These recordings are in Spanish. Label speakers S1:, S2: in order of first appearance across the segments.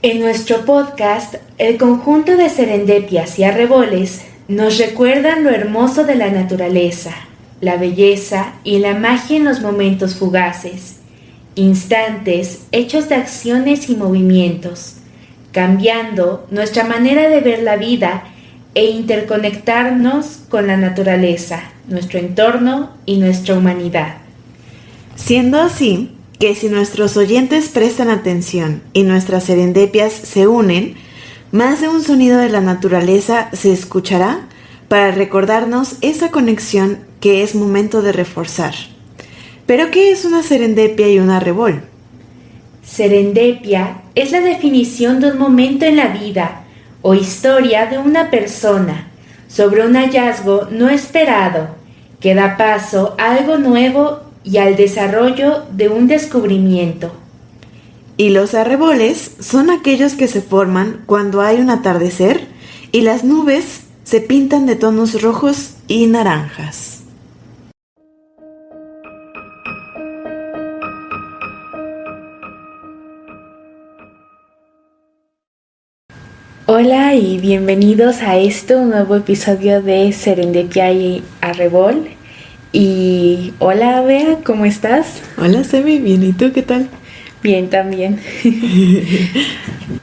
S1: En nuestro podcast, el conjunto de serendepias y arreboles nos recuerdan lo hermoso de la naturaleza, la belleza y la magia en los momentos fugaces, instantes hechos de acciones y movimientos, cambiando nuestra manera de ver la vida e interconectarnos con la naturaleza, nuestro entorno y nuestra humanidad.
S2: Siendo así, que si nuestros oyentes prestan atención y nuestras serendepias se unen, más de un sonido de la naturaleza se escuchará para recordarnos esa conexión que es momento de reforzar. ¿Pero qué es una serendipia y un arrebol?
S1: Serendipia es la definición de un momento en la vida o historia de una persona sobre un hallazgo no esperado que da paso a algo nuevo y al desarrollo de un descubrimiento.
S2: Y los arreboles son aquellos que se forman cuando hay un atardecer y las nubes se pintan de tonos rojos y naranjas.
S1: Hola y bienvenidos a un nuevo episodio de Serendipia y Arrebol. Y hola Bea, ¿cómo estás?
S2: Hola Semi, bien, ¿y tú qué tal?
S1: Bien también.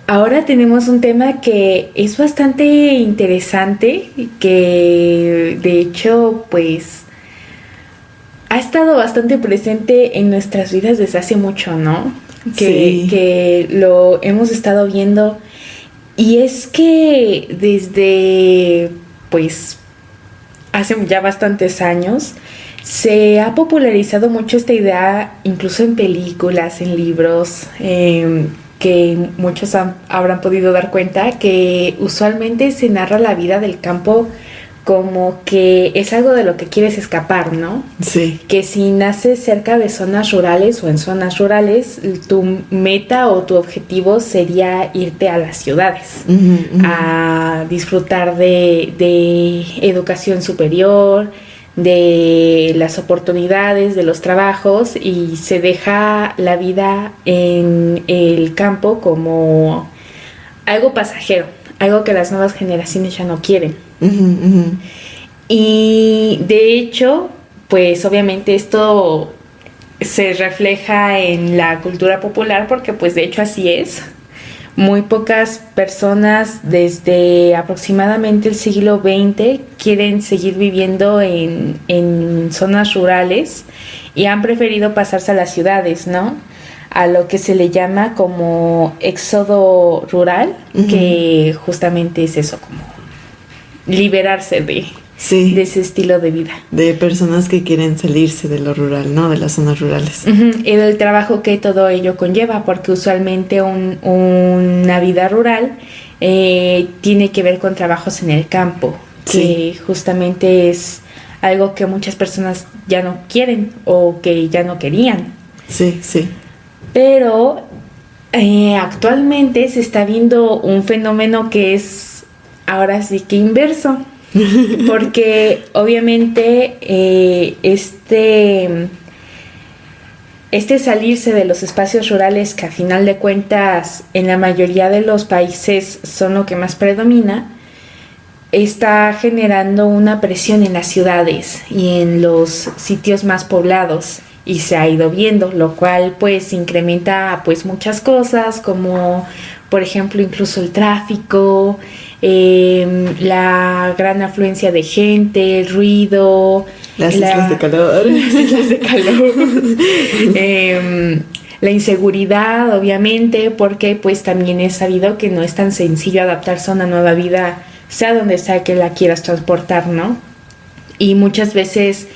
S1: Ahora tenemos un tema que es bastante interesante, que de hecho pues ha estado bastante presente en nuestras vidas desde hace mucho, ¿no? Que lo hemos estado viendo. Y es que desde, pues, hace ya bastantes años, se ha popularizado mucho esta idea, incluso en películas, en libros, que muchos habrán podido dar cuenta, que usualmente se narra la vida del campo como que es algo de lo que quieres escapar, ¿no?
S2: Sí.
S1: Que si naces cerca de zonas rurales o en zonas rurales, tu meta o tu objetivo sería irte a las ciudades, a disfrutar de educación superior, de las oportunidades, de los trabajos, y se deja la vida en el campo como algo pasajero, algo que las nuevas generaciones ya no quieren. Y de hecho, pues obviamente esto se refleja en la cultura popular porque pues de hecho así es. Muy pocas personas desde aproximadamente el siglo XX quieren seguir viviendo en zonas rurales y han preferido pasarse a las ciudades, ¿no? A lo que se le llama como éxodo rural, que justamente es eso, como liberarse de ese estilo de vida.
S2: De personas que quieren salirse de lo rural, ¿no? De las zonas rurales.
S1: Y del trabajo que todo ello conlleva, porque usualmente una vida rural tiene que ver con trabajos en el campo, que justamente es algo que muchas personas ya no quieren o que ya no querían.
S2: Sí.
S1: Pero actualmente se está viendo un fenómeno que es ahora sí que inverso, porque obviamente este salirse de los espacios rurales, que a final de cuentas en la mayoría de los países son lo que más predomina, está generando una presión en las ciudades y en los sitios más poblados, y se ha ido viendo, lo cual pues incrementa pues muchas cosas, como por ejemplo incluso el tráfico, la gran afluencia de gente, el ruido,
S2: las islas de calor,
S1: la inseguridad, obviamente, porque pues también es sabido que no es tan sencillo adaptarse a una nueva vida, sea donde sea que la quieras transportar, ¿no? Y muchas veces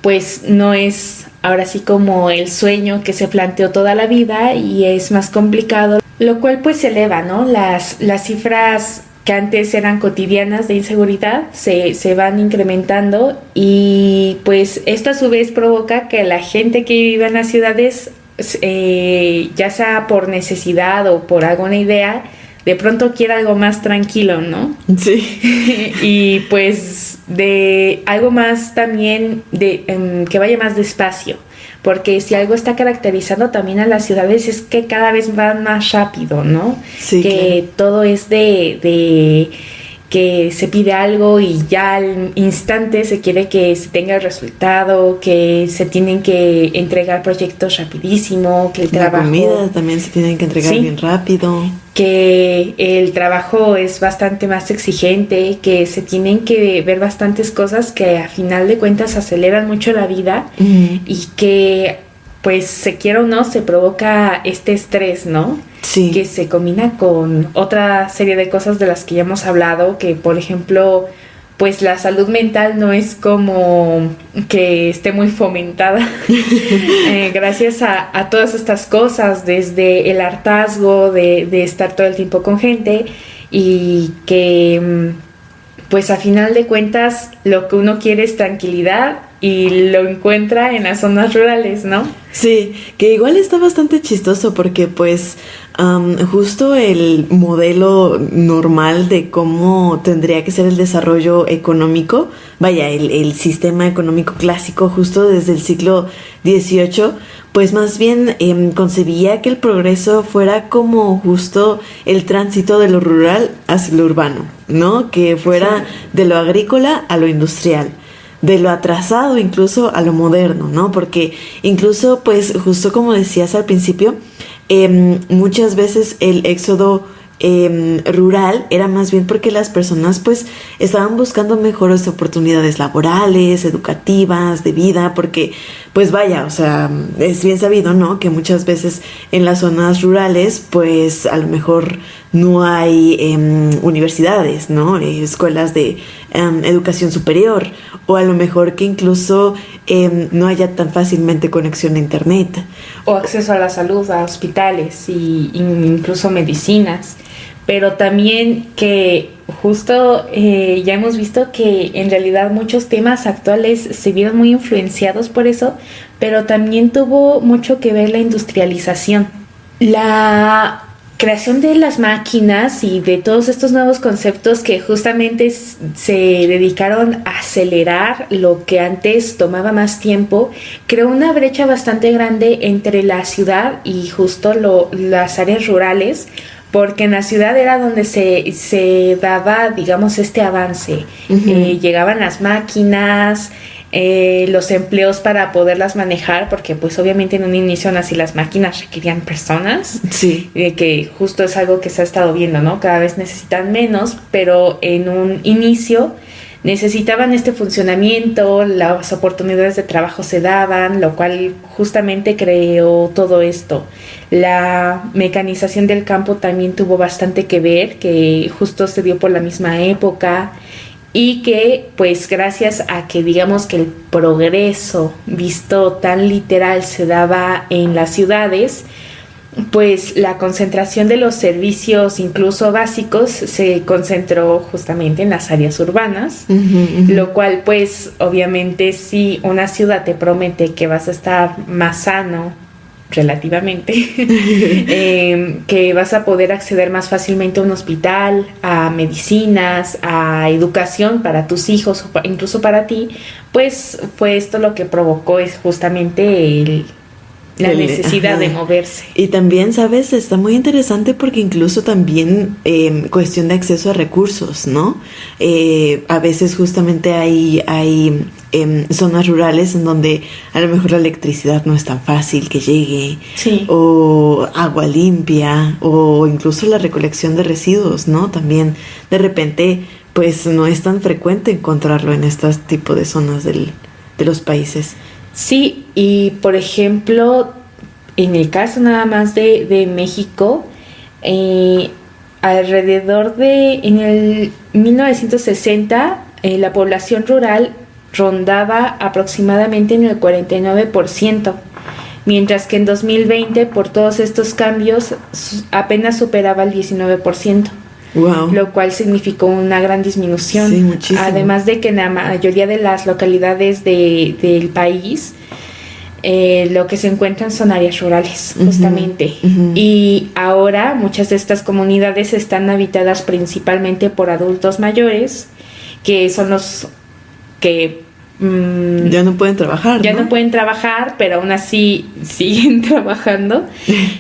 S1: pues no es ahora sí como el sueño que se planteó toda la vida, y es más complicado, lo cual pues se eleva, ¿no? Las cifras que antes eran cotidianas de inseguridad se van incrementando, y pues esto a su vez provoca que la gente que vive en las ciudades, ya sea por necesidad o por alguna idea, de pronto quiera algo más tranquilo, ¿no?
S2: Sí.
S1: Y pues de algo más también que vaya más despacio, porque si algo está caracterizando también a las ciudades es que cada vez van más rápido, ¿no?
S2: Sí,
S1: que
S2: claro.
S1: todo es de que se pide algo y ya al instante se quiere que se tenga el resultado, que se tienen que entregar proyectos rapidísimo, que el
S2: La
S1: trabajo...
S2: comida también se tienen que entregar
S1: Sí,
S2: bien rápido.
S1: que el trabajo es bastante más exigente, que se tienen que ver bastantes cosas que a final de cuentas aceleran mucho la vida
S2: Ujú.
S1: y que pues se quiera o no se provoca este estrés, ¿no?
S2: Sí.
S1: Que se combina con otra serie de cosas de las que ya hemos hablado, que por ejemplo pues la salud mental no es como que esté muy fomentada gracias a todas estas cosas, desde el hartazgo de estar todo el tiempo con gente y que pues a final de cuentas lo que uno quiere es tranquilidad y lo encuentra en las zonas rurales, ¿no?
S2: Sí, que igual está bastante chistoso porque pues justo el modelo normal de cómo tendría que ser el desarrollo económico, vaya, el sistema económico clásico justo desde el siglo XVIII, pues más bien concebía que el progreso fuera como justo el tránsito de lo rural hacia lo urbano, ¿no? Que fuera de lo agrícola a lo industrial, de lo atrasado incluso a lo moderno, ¿no? Porque incluso, pues, justo como decías al principio, muchas veces el éxodo rural era más bien porque las personas pues estaban buscando mejores oportunidades laborales, educativas, de vida, porque pues vaya, o sea, es bien sabido, ¿no? Que muchas veces en las zonas rurales pues a lo mejor no hay universidades, ¿no? Escuelas de educación superior, o a lo mejor que incluso no haya tan fácilmente conexión a internet.
S1: O acceso a la salud, a hospitales y incluso medicinas. Pero también que justo ya hemos visto que en realidad muchos temas actuales se vieron muy influenciados por eso, pero también tuvo mucho que ver la industrialización. La creación de las máquinas y de todos estos nuevos conceptos que justamente se dedicaron a acelerar lo que antes tomaba más tiempo, creó una brecha bastante grande entre la ciudad y justo las áreas rurales, porque en la ciudad era donde se daba, digamos, este avance.
S2: Uh-huh.
S1: Llegaban las máquinas, los empleos para poderlas manejar, porque pues obviamente en un inicio así las máquinas requerían personas,
S2: Sí.
S1: que justo es algo que se ha estado viendo, ¿no? Cada vez necesitan menos, pero en un inicio necesitaban este funcionamiento, las oportunidades de trabajo se daban, lo cual justamente creó todo esto. La mecanización del campo también tuvo bastante que ver, que justo se dio por la misma época y que pues gracias a que digamos que el progreso visto tan literal se daba en las ciudades, pues la concentración de los servicios incluso básicos se concentró justamente en las áreas urbanas,
S2: Uh-huh, uh-huh.
S1: lo cual pues obviamente si una ciudad te promete que vas a estar más sano relativamente, que vas a poder acceder más fácilmente a un hospital, a medicinas, a educación para tus hijos o incluso para ti, pues fue esto lo que provocó es justamente la necesidad
S2: Ajá.
S1: de moverse.
S2: Y también, ¿sabes? Está muy interesante porque incluso también cuestión de acceso a recursos, ¿no? A veces justamente hay zonas rurales en donde a lo mejor la electricidad no es tan fácil que llegue,
S1: Sí.
S2: o agua limpia, o incluso la recolección de residuos, ¿no? También de repente, pues no es tan frecuente encontrarlo en este tipo de zonas de los países.
S1: Sí, y por ejemplo, en el caso nada más de México, en el 1960, la población rural rondaba aproximadamente en el 49%, mientras que en 2020, por todos estos cambios, apenas superaba el 19%.
S2: Wow.
S1: Lo cual significó una gran disminución.
S2: Sí, muchísimo.
S1: Además de que en la mayoría de las localidades del país lo que se encuentran son áreas rurales, justamente.
S2: Uh-huh.
S1: Y ahora muchas de estas comunidades están habitadas principalmente por adultos mayores, que son los que
S2: ya no pueden trabajar,
S1: ya
S2: ¿no?
S1: no pueden trabajar, pero aún así siguen trabajando,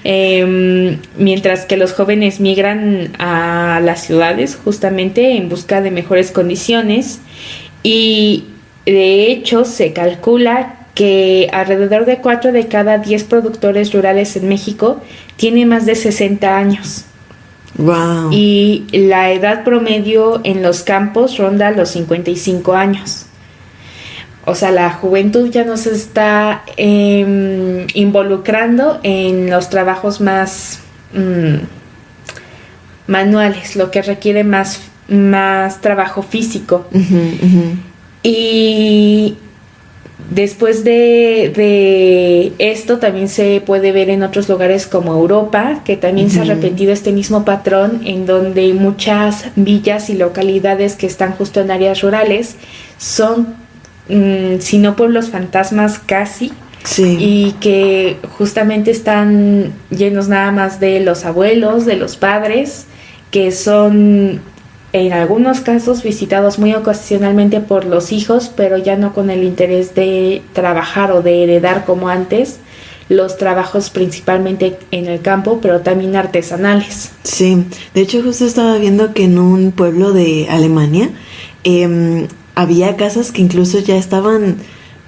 S1: mientras que los jóvenes migran a las ciudades justamente en busca de mejores condiciones. Y de hecho se calcula que alrededor de 4 de cada 10 productores rurales en México tiene más de 60 años.
S2: Wow.
S1: Y la edad promedio en los campos ronda los 55 años. O sea, la juventud ya no se está involucrando en los trabajos más manuales, lo que requiere más trabajo físico. Y después de esto también se puede ver en otros lugares como Europa, que también se ha repetido este mismo patrón, en donde muchas villas y localidades que están justo en áreas rurales son si no pueblos fantasmas casi,
S2: Sí.
S1: y que justamente están llenos nada más de los abuelos, de los padres, que son en algunos casos visitados muy ocasionalmente por los hijos, pero ya no con el interés de trabajar o de heredar como antes los trabajos principalmente en el campo, pero también artesanales.
S2: Sí, de hecho justo estaba viendo que en un pueblo de Alemania había casas que incluso ya estaban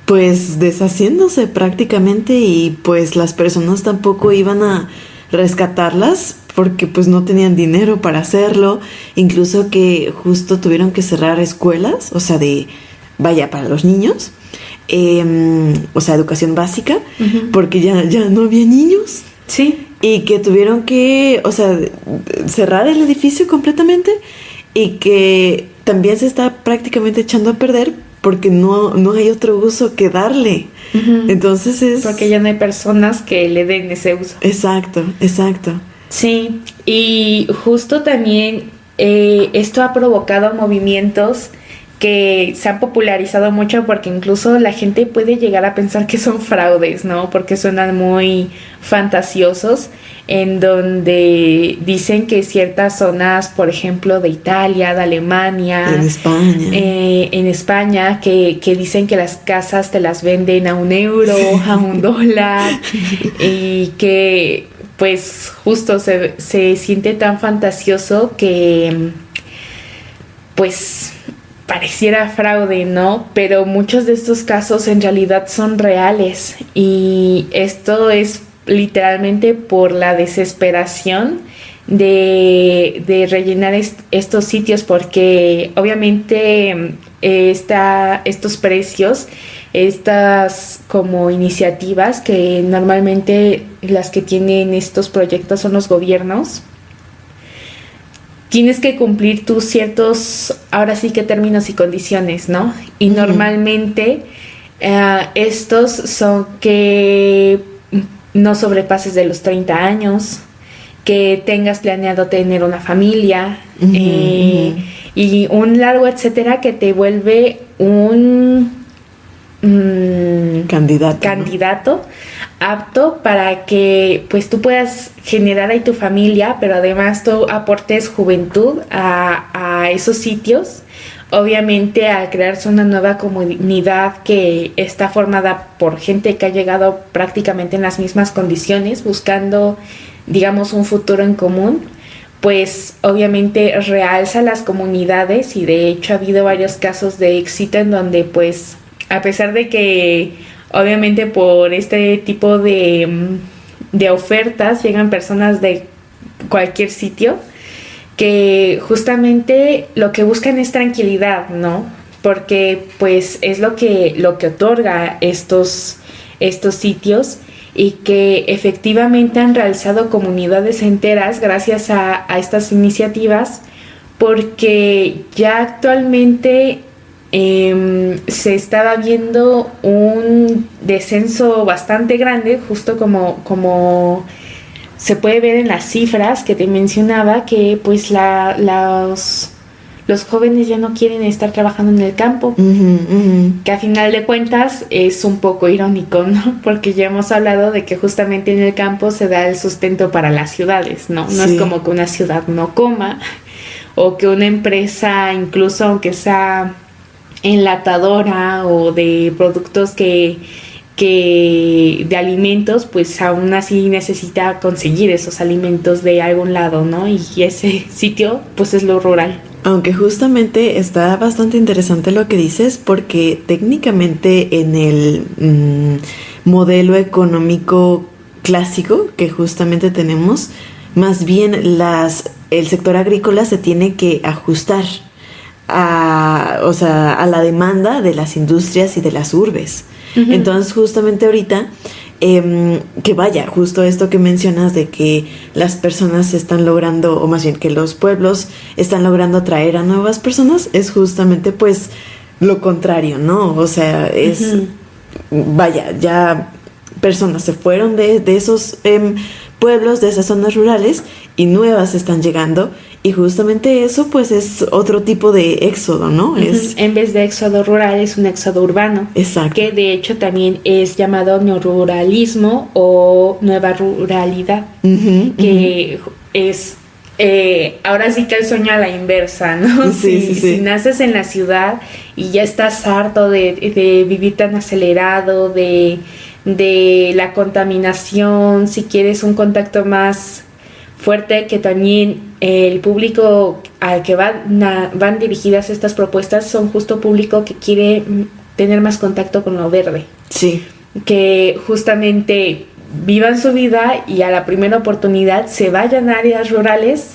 S2: pues deshaciéndose prácticamente, y pues las personas tampoco iban a rescatarlas porque pues no tenían dinero para hacerlo, incluso que justo tuvieron que cerrar escuelas, o sea, para los niños, o sea, educación básica, porque ya no había niños.
S1: Sí.
S2: Y que tuvieron que, o sea, cerrar el edificio completamente, y que también se está prácticamente echando a perder porque no hay otro uso que darle. Entonces es...
S1: Porque ya no hay personas que le den ese uso.
S2: Exacto.
S1: Sí, y justo también esto ha provocado movimientos que se han popularizado mucho, porque incluso la gente puede llegar a pensar que son fraudes, ¿no? Porque suenan muy fantasiosos, en donde dicen que ciertas zonas, por ejemplo, de Italia, de Alemania, en España, que dicen que las casas te las venden a €1, a $1, y que pues justo se siente tan fantasioso que pues pareciera fraude, ¿no? Pero muchos de estos casos en realidad son reales, y esto es literalmente por la desesperación de rellenar estos sitios, porque obviamente estos precios, estas como iniciativas que normalmente las que tienen estos proyectos son los gobiernos, tienes que cumplir tus ciertos, ahora sí que términos y condiciones, ¿no? Y normalmente estos son que no sobrepases de los 30 años, que tengas planeado tener una familia, y un largo etcétera, que te vuelve un candidato apto para que pues tú puedas generar ahí tu familia, pero además tú aportes juventud a esos sitios, obviamente al crearse una nueva comunidad que está formada por gente que ha llegado prácticamente en las mismas condiciones, buscando, digamos, un futuro en común. Pues obviamente realza las comunidades, y de hecho ha habido varios casos de éxito en donde pues a pesar de que obviamente por este tipo de ofertas llegan personas de cualquier sitio, que justamente lo que buscan es tranquilidad, ¿no? Porque pues es lo que otorga estos sitios, y que efectivamente han realzado comunidades enteras gracias a estas iniciativas, porque ya actualmente se estaba viendo un descenso bastante grande, justo como se puede ver en las cifras que te mencionaba, que pues los jóvenes ya no quieren estar trabajando en el campo, que a final de cuentas es un poco irónico, ¿no? Porque ya hemos hablado de que justamente en el campo se da el sustento para las ciudades, ¿no? No es como que una ciudad no coma, o que una empresa, incluso aunque sea enlatadora o de productos que de alimentos, pues aún así necesita conseguir esos alimentos de algún lado, ¿no? Y ese sitio, pues es lo rural.
S2: Aunque justamente está bastante interesante lo que dices, porque técnicamente en el modelo económico clásico que justamente tenemos, más bien el sector agrícola se tiene que ajustar o sea, a la demanda de las industrias y de las urbes. Uh-huh. Entonces, justamente ahorita, que vaya, justo esto que mencionas de que las personas están logrando, o más bien que los pueblos están logrando atraer a nuevas personas, es justamente pues lo contrario, ¿no? O sea, es, vaya, ya personas se fueron de esos pueblos, de esas zonas rurales, y nuevas están llegando. Y justamente eso pues es otro tipo de éxodo, ¿no? Es...
S1: En vez de éxodo rural es un éxodo urbano.
S2: Exacto.
S1: Que de hecho también es llamado neoruralismo o nueva ruralidad. Que es ahora sí que el sueño a la inversa, ¿no?
S2: Sí.
S1: Si naces en la ciudad y ya estás harto de vivir tan acelerado, de la contaminación, si quieres un contacto más fuerte, que también el público al que van dirigidas estas propuestas son justo público que quiere tener más contacto con lo verde.
S2: Sí.
S1: Que justamente vivan su vida y a la primera oportunidad se vayan a áreas rurales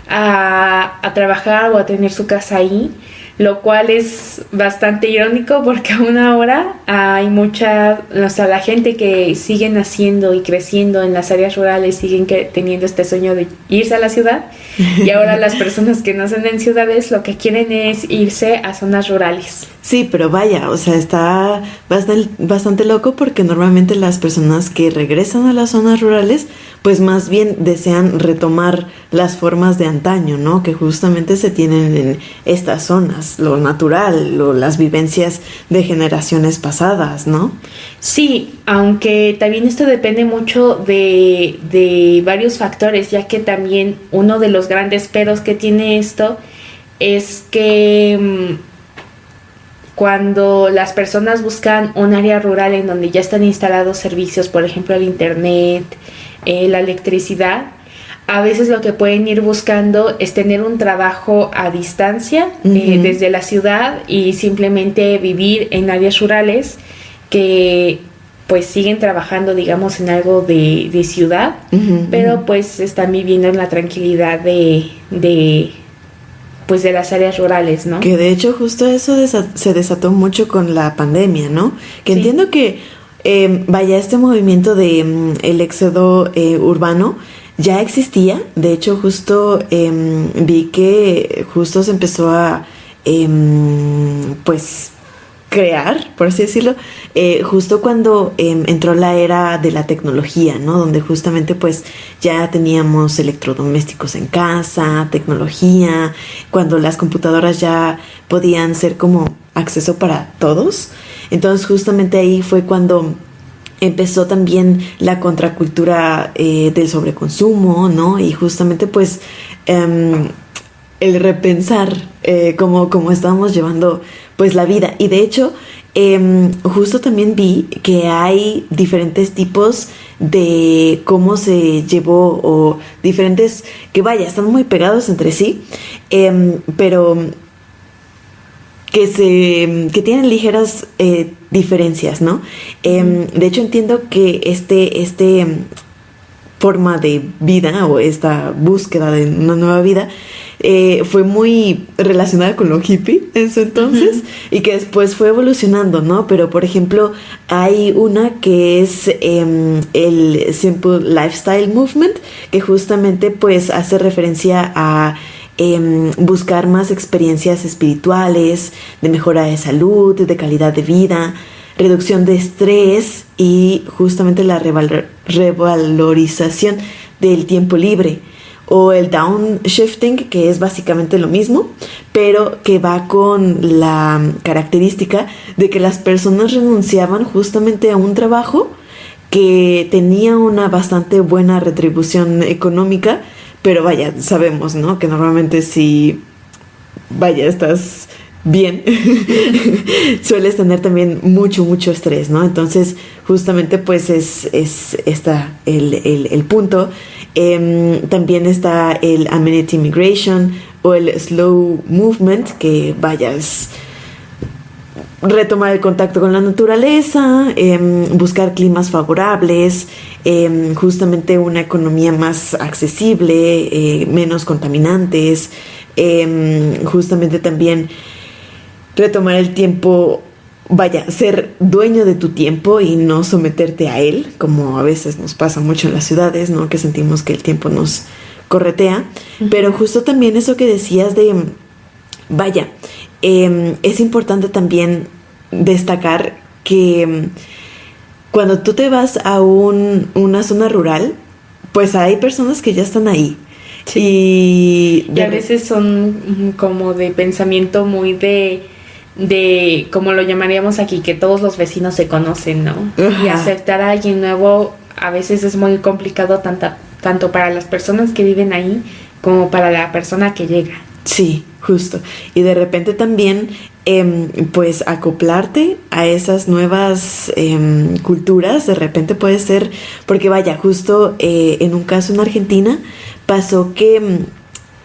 S1: a trabajar o a tener su casa ahí, lo cual es bastante irónico porque aún ahora hay la gente que sigue naciendo y creciendo en las áreas rurales siguen teniendo este sueño de irse a la ciudad, y ahora las personas que nacen en ciudades lo que quieren es irse a zonas rurales.
S2: Sí, pero vaya, o sea, está bastante loco porque normalmente las personas que regresan a las zonas rurales pues más bien desean retomar las formas de antaño, ¿no? Que justamente se tienen en estas zonas, lo natural, las vivencias de generaciones pasadas, ¿no?
S1: Sí, aunque también esto depende mucho de varios factores, ya que también uno de los grandes peros que tiene esto es que cuando las personas buscan un área rural en donde ya están instalados servicios, por ejemplo el internet, la electricidad, a veces lo que pueden ir buscando es tener un trabajo a distancia desde la ciudad y simplemente vivir en áreas rurales que pues siguen trabajando, digamos, en algo de ciudad, pero pues están viviendo en la tranquilidad de las áreas rurales, ¿no?
S2: Que de hecho justo eso se desató mucho con la pandemia, ¿no? Que sí. Entiendo que este movimiento de el éxodo urbano ya existía. De hecho justo vi que justo se empezó a pues crear, por así decirlo, justo cuando entró la era de la tecnología, ¿no? Donde justamente pues ya teníamos electrodomésticos en casa, tecnología, cuando las computadoras ya podían ser como acceso para todos. Entonces justamente ahí fue cuando empezó también la contracultura del sobreconsumo, ¿no? Y justamente pues el repensar cómo estábamos llevando pues la vida. Y de hecho justo también vi que hay diferentes tipos de cómo se llevó, o diferentes que están muy pegados entre sí, pero que tienen ligeras diferencias, ¿no? De hecho entiendo que este forma de vida o esta búsqueda de una nueva vida fue muy relacionada con lo hippie en su entonces, y que después fue evolucionando, ¿no? Pero por ejemplo hay una que es el Simple Lifestyle Movement, que justamente pues hace referencia a buscar más experiencias espirituales, de mejora de salud, de calidad de vida, reducción de estrés y justamente la revalorización del tiempo libre, o el downshifting, que es básicamente lo mismo, pero que va con la característica de que las personas renunciaban justamente a un trabajo que tenía una bastante buena retribución económica, pero sabemos, ¿no? Que normalmente si estás bien, sueles tener también mucho estrés, ¿no? Entonces, justamente pues es el punto. También está el amenity migration o el slow movement, que vayas retomar el contacto con la naturaleza, buscar climas favorables, justamente una economía más accesible, menos contaminantes, justamente también retomar el tiempo, vaya, ser dueño de tu tiempo y no someterte a él, como a veces nos pasa mucho en las ciudades, ¿no? Que sentimos que el tiempo nos corretea. Uh-huh. Pero justo también eso que decías de, vaya, es importante también destacar que cuando tú te vas a una zona rural, pues hay personas que ya están ahí.
S1: Sí. Y a veces son como de pensamiento muy de como lo llamaríamos aquí, que todos los vecinos se conocen, ¿no? Ajá. Y aceptar a alguien nuevo a veces es muy complicado tanto para las personas que viven ahí como para la persona que llega.
S2: Sí, justo. Y de repente también pues acoplarte a esas nuevas culturas, de repente puede ser, porque vaya, justo en un caso en Argentina pasó que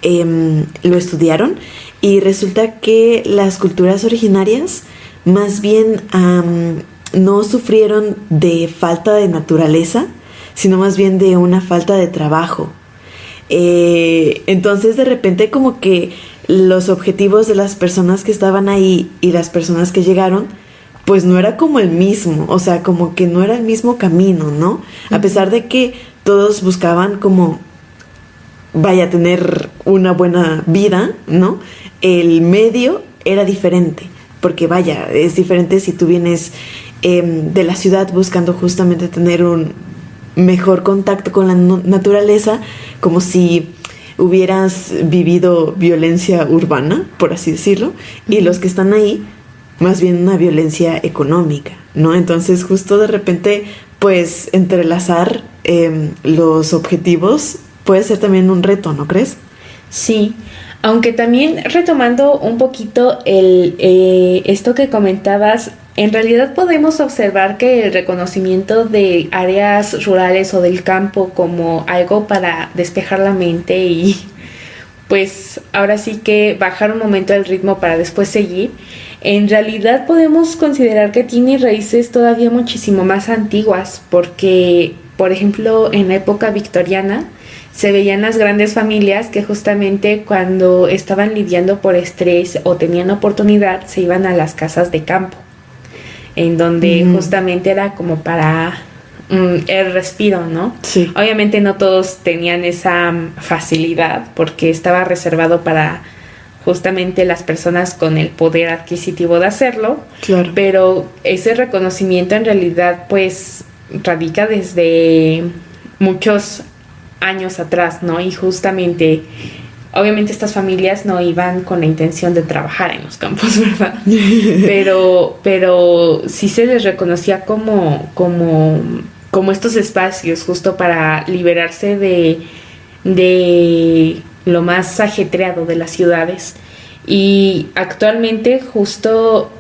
S2: lo estudiaron y resulta que las culturas originarias más bien no sufrieron de falta de naturaleza, sino más bien de una falta de trabajo. Entonces de repente como que los objetivos de las personas que estaban ahí y las personas que llegaron pues no era como el mismo, o sea, como que no era el mismo camino, ¿no? Uh-huh. A pesar de que todos buscaban como vaya tener una buena vida, ¿no? El medio era diferente, porque vaya, es diferente si tú vienes de la ciudad buscando justamente tener un mejor contacto con la naturaleza, como si hubieras vivido violencia urbana, por así decirlo, uh-huh. Y los que están ahí, más bien una violencia económica, ¿no? Entonces justo de repente, pues entrelazar los objetivos puede ser también un reto, ¿no crees?
S1: Sí, aunque también retomando un poquito esto que comentabas, en realidad podemos observar que el reconocimiento de áreas rurales o del campo como algo para despejar la mente y pues ahora sí que bajar un momento el ritmo para después seguir, en realidad podemos considerar que tiene raíces todavía muchísimo más antiguas, porque por ejemplo en la época victoriana se veían las grandes familias que justamente cuando estaban lidiando por estrés o tenían oportunidad se iban a las casas de campo, en donde justamente era como para el respiro, ¿no?
S2: Sí.
S1: Obviamente no todos tenían esa facilidad porque estaba reservado para justamente las personas con el poder adquisitivo de hacerlo.
S2: Claro.
S1: Pero ese reconocimiento en realidad pues radica desde muchos años atrás, ¿no? Y justamente, obviamente estas familias no iban con la intención de trabajar en los campos, ¿verdad? pero sí se les reconocía como estos espacios justo para liberarse de lo más ajetreado de las ciudades. Y actualmente justo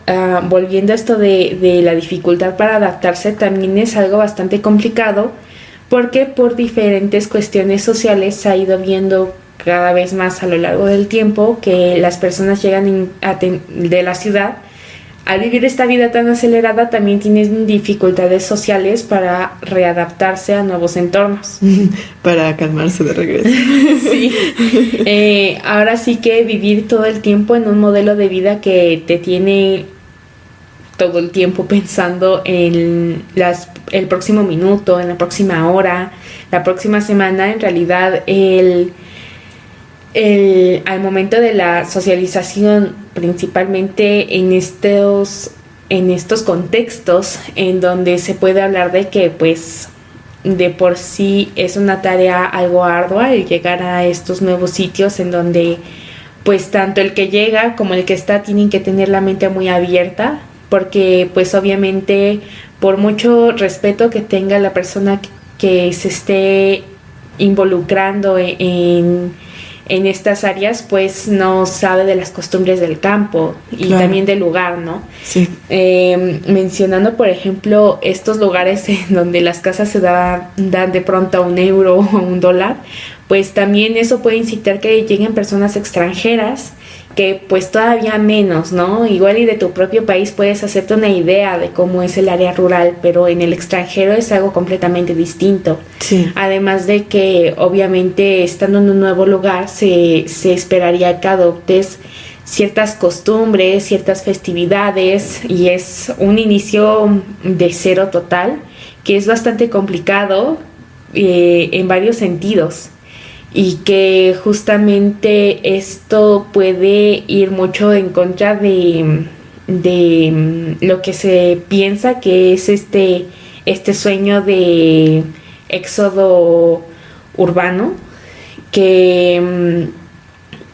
S1: volviendo a esto de la dificultad para adaptarse, también es algo bastante complicado, porque por diferentes cuestiones sociales se ha ido viendo cada vez más a lo largo del tiempo que las personas llegan de la ciudad. Al vivir esta vida tan acelerada también tienen dificultades sociales para readaptarse a nuevos entornos.
S2: Para calmarse de regreso.
S1: Sí. Ahora sí que vivir todo el tiempo en un modelo de vida que te tiene todo el tiempo pensando en el próximo minuto, en la próxima hora, la próxima semana, en realidad al momento de la socialización, principalmente en estos contextos en donde se puede hablar de que pues de por sí es una tarea algo ardua el llegar a estos nuevos sitios, en donde pues tanto el que llega como el que está tienen que tener la mente muy abierta, porque pues obviamente por mucho respeto que tenga la persona que se esté involucrando en en estas áreas pues no sabe de las costumbres del campo y
S2: Claro.
S1: también del lugar, ¿no?
S2: Sí.
S1: Mencionando, por ejemplo, estos lugares en donde las casas se dan de pronto a €1 o $1, pues también eso puede incitar que lleguen personas extranjeras que pues todavía menos, ¿no? Igual y de tu propio país puedes hacerte una idea de cómo es el área rural, pero en el extranjero es algo completamente distinto.
S2: Sí.
S1: Además de que obviamente estando en un nuevo lugar se esperaría que adoptes ciertas costumbres, ciertas festividades y es un inicio de cero total que es bastante complicado en varios sentidos. Y que justamente esto puede ir mucho en contra de lo que se piensa que es este sueño de éxodo urbano, que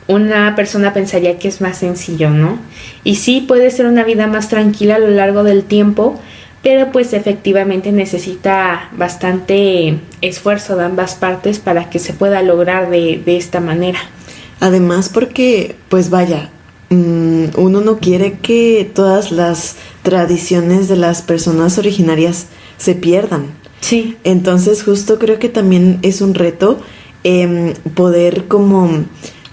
S1: una persona pensaría que es más sencillo, ¿no? Y sí puede ser una vida más tranquila a lo largo del tiempo, pero pues efectivamente necesita bastante esfuerzo de ambas partes para que se pueda lograr de esta manera.
S2: Además porque, pues vaya, uno no quiere que todas las tradiciones de las personas originarias se pierdan.
S1: Sí.
S2: Entonces justo creo que también es un reto poder como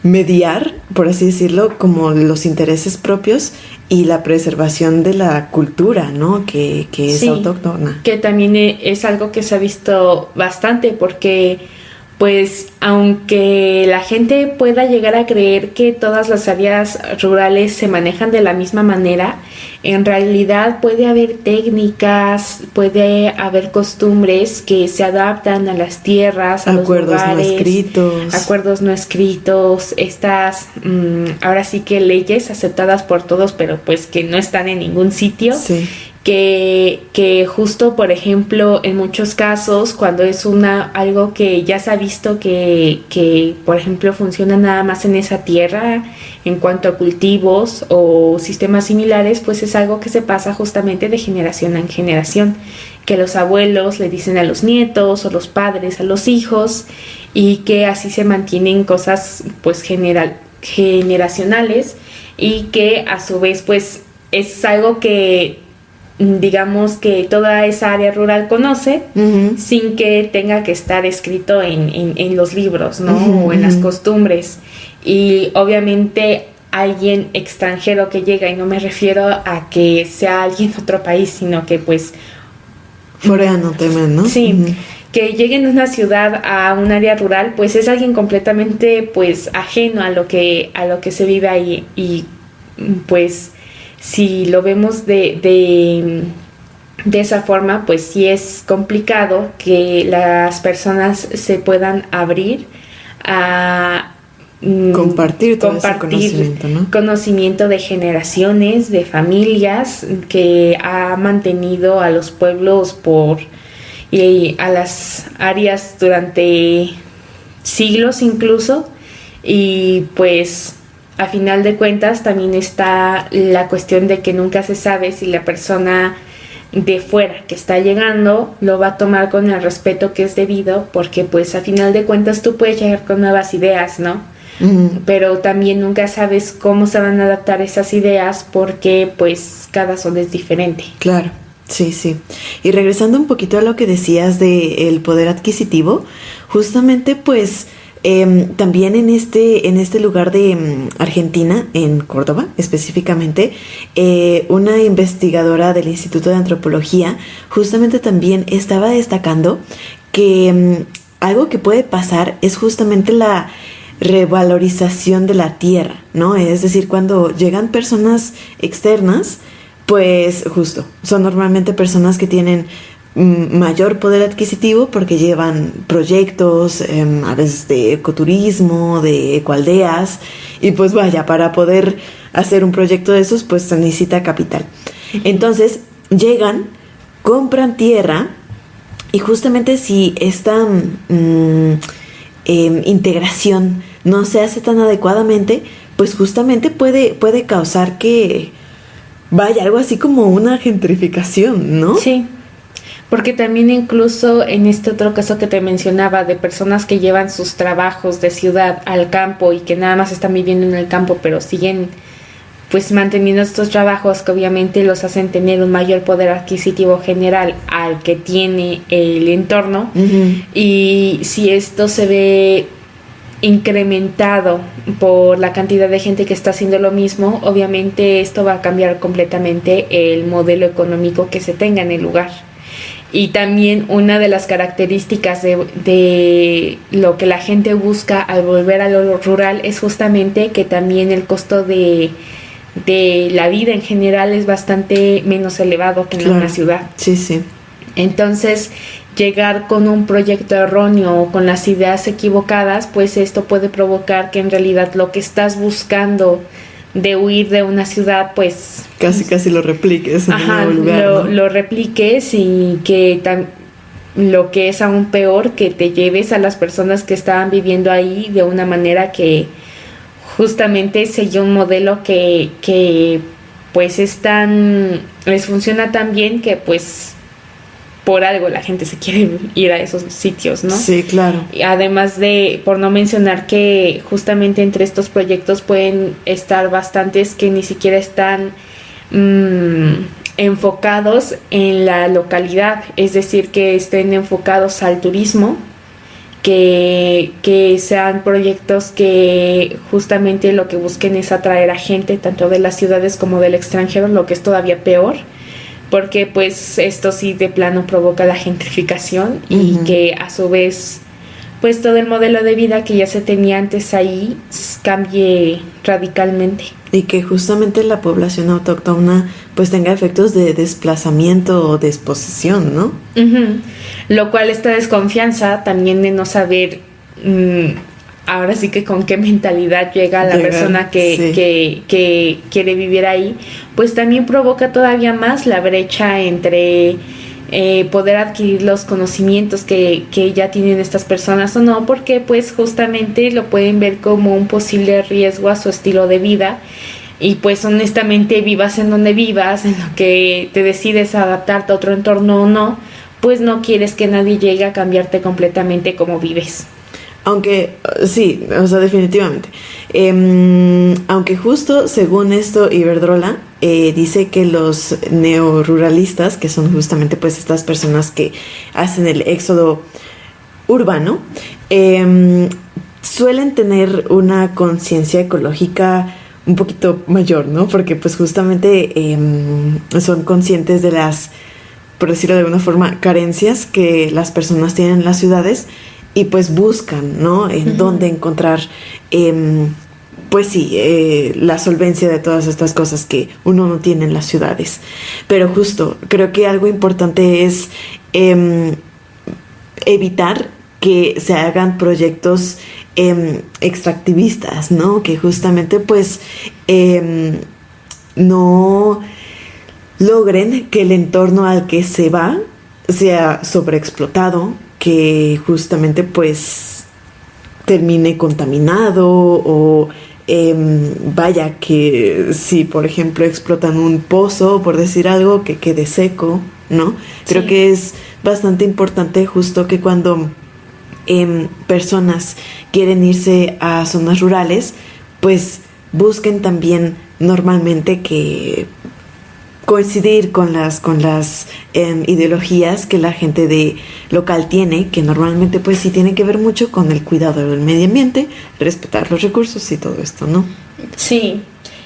S2: mediar, por así decirlo, como los intereses propios y la preservación de la cultura, ¿no? Que es
S1: Sí,
S2: autóctona.
S1: que también es algo que se ha visto bastante porque pues aunque la gente pueda llegar a creer que todas las áreas rurales se manejan de la misma manera, en realidad puede haber técnicas, puede haber costumbres que se adaptan a las tierras, a
S2: Acuerdos
S1: los lugares,
S2: no escritos.
S1: acuerdos no escritos, estas ahora sí que leyes aceptadas por todos, pero pues que no están en ningún sitio.
S2: Sí.
S1: Que justo, por ejemplo, en muchos casos, cuando es algo que ya se ha visto que, por ejemplo, funciona nada más en esa tierra en cuanto a cultivos o sistemas similares, pues es algo que se pasa justamente de generación en generación, que los abuelos le dicen a los nietos o los padres a los hijos y que así se mantienen cosas pues generacionales y que a su vez pues es algo que digamos que toda esa área rural conoce
S2: Uh-huh.
S1: sin que tenga que estar escrito en los libros, ¿no?
S2: Uh-huh,
S1: O en las
S2: uh-huh.
S1: costumbres. Y obviamente alguien extranjero que llega, y no me refiero a que sea alguien de otro país, sino que pues
S2: Foreano también, ¿no?
S1: sí,
S2: Uh-huh.
S1: que llegue en una ciudad a un área rural, pues es alguien completamente pues ajeno a lo que se vive ahí y pues si lo vemos de esa forma, pues sí es complicado que las personas se puedan abrir a
S2: Compartir todo ese conocimiento, ¿no?
S1: conocimiento de generaciones, de familias que ha mantenido a los pueblos y a las áreas durante siglos incluso, y pues a final de cuentas también está la cuestión de que nunca se sabe si la persona de fuera que está llegando lo va a tomar con el respeto que es debido, porque pues a final de cuentas tú puedes llegar con nuevas ideas, ¿no?
S2: Uh-huh.
S1: Pero también nunca sabes cómo se van a adaptar esas ideas porque pues cada zona es diferente.
S2: Claro, sí, sí. Y regresando un poquito a lo que decías de el poder adquisitivo, justamente pues también en este lugar de Argentina, en Córdoba específicamente, una investigadora del Instituto de Antropología justamente también estaba destacando que algo que puede pasar es justamente la revalorización de la tierra, ¿no? Es decir, cuando llegan personas externas, pues justo, son normalmente personas que tienen mayor poder adquisitivo porque llevan proyectos a veces de ecoturismo, de ecoaldeas, y pues vaya, para poder hacer un proyecto de esos pues se necesita capital. Entonces llegan, compran tierra y justamente si esta integración no se hace tan adecuadamente, pues justamente puede causar que vaya algo así como una gentrificación, ¿no?
S1: Sí. Porque también incluso en este otro caso que te mencionaba, de personas que llevan sus trabajos de ciudad al campo y que nada más están viviendo en el campo, pero siguen pues manteniendo estos trabajos que obviamente los hacen tener un mayor poder adquisitivo general al que tiene el entorno. Y si esto se ve incrementado por la cantidad de gente que está haciendo lo mismo, obviamente esto va a cambiar completamente el modelo económico que se tenga en el lugar. Y también una de las características de lo que la gente busca al volver a lo rural es justamente que también el costo de la vida en general es bastante menos elevado que en una ciudad.
S2: Sí, sí.
S1: Entonces, llegar con un proyecto erróneo o con las ideas equivocadas, pues esto puede provocar que en realidad lo que estás buscando de huir de una ciudad, pues
S2: casi lo repliques en un nuevo lugar, ¿no?
S1: Lo repliques y que lo que es aún peor, que te lleves a las personas que estaban viviendo ahí de una manera que justamente selló un modelo que pues les funciona tan bien que pues por algo la gente se quiere ir a esos sitios, ¿no?
S2: Sí, claro.
S1: Y además por no mencionar que justamente entre estos proyectos pueden estar bastantes que ni siquiera están enfocados en la localidad, es decir, que estén enfocados al turismo, que sean proyectos que justamente lo que busquen es atraer a gente tanto de las ciudades como del extranjero, lo que es todavía peor, porque pues esto sí de plano provoca la gentrificación y que a su vez pues todo el modelo de vida que ya se tenía antes ahí cambie radicalmente.
S2: Y que justamente la población autóctona pues tenga efectos de desplazamiento o desposesión, ¿no?
S1: Lo cual esta desconfianza también de no saber ahora sí que con qué mentalidad llega la persona que quiere vivir ahí, pues también provoca todavía más la brecha entre poder adquirir los conocimientos que ya tienen estas personas o no, porque pues justamente lo pueden ver como un posible riesgo a su estilo de vida. Y pues honestamente, vivas en donde vivas, en lo que te decides adaptarte a otro entorno o no, pues no quieres que nadie llegue a cambiarte completamente como vives.
S2: Aunque, sí, o sea, definitivamente. Aunque justo según esto, Iberdrola dice que los neoruralistas, que son justamente pues estas personas que hacen el éxodo urbano, suelen tener una conciencia ecológica un poquito mayor, ¿no? Porque pues justamente son conscientes de las, por decirlo de alguna forma, carencias que las personas tienen en las ciudades y pues buscan, ¿no? En dónde encontrar, pues sí, la solvencia de todas estas cosas que uno no tiene en las ciudades. Pero justo, creo que algo importante es evitar que se hagan proyectos extractivistas, ¿no? Que justamente pues no logren que el entorno al que se va sea sobreexplotado, que justamente pues termine contaminado o vaya que si por ejemplo explotan un pozo, por decir algo, que quede seco, ¿no? Creo que es bastante importante justo que cuando personas quieren irse a zonas rurales, pues busquen también normalmente que coincidir con las ideologías que la gente de local tiene, que normalmente pues sí tiene que ver mucho con el cuidado del medio ambiente, respetar los recursos y todo esto, ¿no?
S1: Sí,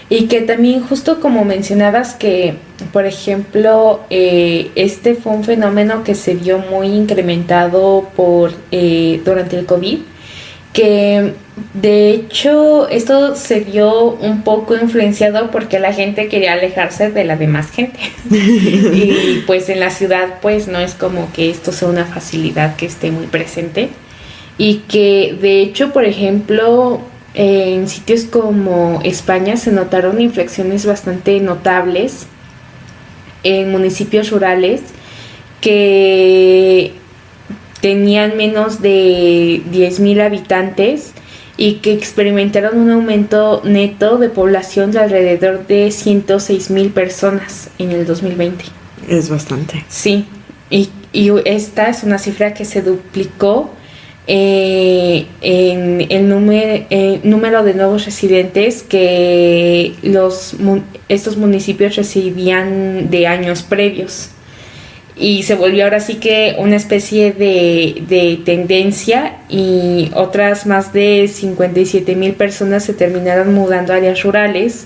S1: y que también justo como mencionabas que, por ejemplo, este fue un fenómeno que se vio muy incrementado durante el COVID, que de hecho esto se vio un poco influenciado porque la gente quería alejarse de la demás gente y pues en la ciudad pues no es como que esto sea una facilidad que esté muy presente, y que de hecho, por ejemplo, en sitios como España se notaron inflexiones bastante notables en municipios rurales que tenían menos de 10,000 habitantes y que experimentaron un aumento neto de población de alrededor de 106,000 personas en el 2020.
S2: Es bastante.
S1: Sí, y y esta es una cifra que se duplicó en el número de nuevos residentes que estos municipios recibían de años previos. Y se volvió ahora sí que una especie de tendencia, y otras más de 57,000 personas se terminaron mudando a áreas rurales,